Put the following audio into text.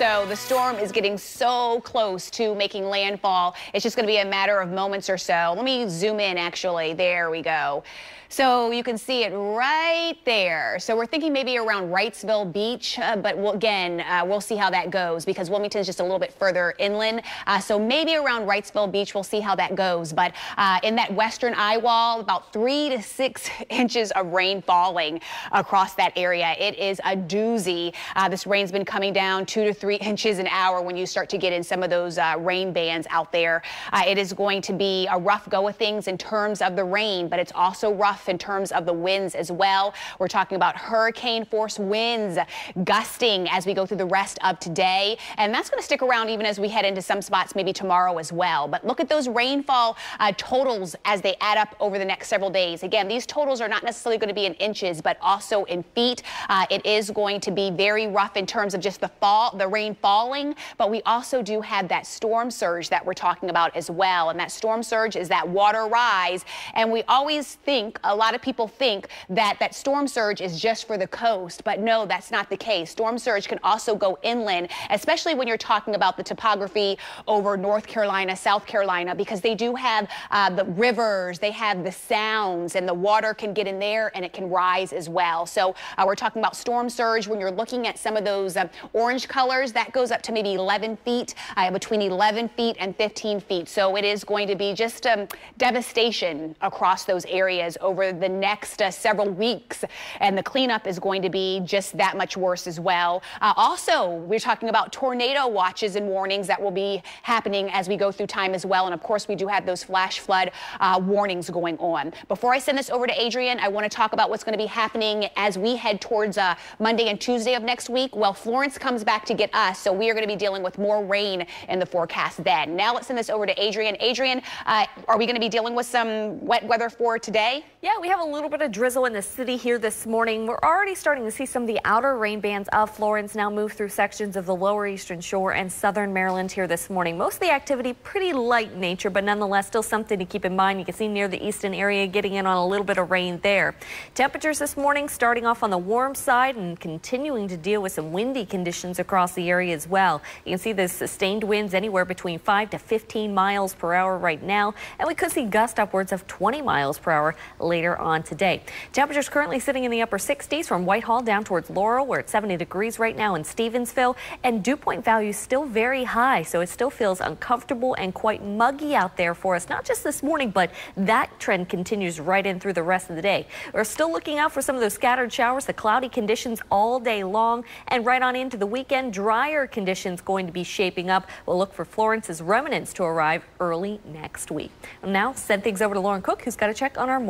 so the storm is getting so close to making landfall. It's just going to be a matter of moments or so. Let me zoom in, actually. There we go. So you can see it right there. So we're thinking maybe around Wrightsville Beach, but we'll see how that goes because Wilmington is just a little bit further inland. So maybe around Wrightsville Beach, we'll see how that goes. But in that western eye wall, about 3 to 6 inches of rain falling across that area. It is a doozy. This rain's been coming down 2 to 3 inches an hour when you start to get in some of those rain bands out there. It is going to be a rough go of things in terms of the rain, but it's also rough in terms of the winds as well. We're talking about hurricane force winds gusting as we go through the rest of today. And that's going to stick around even as we head into some spots maybe tomorrow as well. But look at those rainfall totals as they add up over the next several days. Again, these totals are not necessarily going to be in inches, but also in feet. It is going to be very rough in terms of just the rain falling. But we also do have that storm surge that we're talking about as well. And that storm surge is that water rise. And we always think, a lot of people think that that storm surge is just for the coast, but no, that's not the case. Storm surge can also go inland, especially when you're talking about the topography over North Carolina, South Carolina, because they do have the rivers, they have the sounds, and the water can get in there and it can rise as well. So we're talking about storm surge. When you're looking at some of those orange colors, that goes up to maybe 11 feet, between 11 feet and 15 feet. So it is going to be just devastation across those areas over the next several weeks, and the cleanup is going to be just that much worse as well. Also, we're talking about tornado watches and warnings that will be happening as we go through time as well, and of course we do have those flash flood warnings going on. Before I send this over to Adrian, I want to talk about what's going to be happening as we head towards Monday and Tuesday of next week. Well, Florence comes back to get us, so we are going to be dealing with more rain in the forecast then. Now let's send this over to Adrian. Adrian, are we going to be dealing with some wet weather for today? Yeah, we have a little bit of drizzle in the city here this morning. We're already starting to see some of the outer rain bands of Florence now move through sections of the lower eastern shore and southern Maryland here this morning. Most of the activity pretty light in nature, but nonetheless still something to keep in mind. You can see near the eastern area getting in on a little bit of rain there. Temperatures this morning starting off on the warm side and continuing to deal with some windy conditions across the area as well. You can see the sustained winds anywhere between 5 to 15 miles per hour right now, and we could see gusts upwards of 20 miles per hour later on today. Temperatures currently sitting in the upper 60s from Whitehall down towards Laurel. We're at 70 degrees right now in Stevensville, and dew point values still very high, so it still feels uncomfortable and quite muggy out there for us, not just this morning, but that trend continues right in through the rest of the day. We're still looking out for some of those scattered showers, the cloudy conditions all day long, and right on into the weekend, drier conditions going to be shaping up. We'll look for Florence's remnants to arrive early next week. I'll now send things over to Lauren Cook, who's got a check on our morning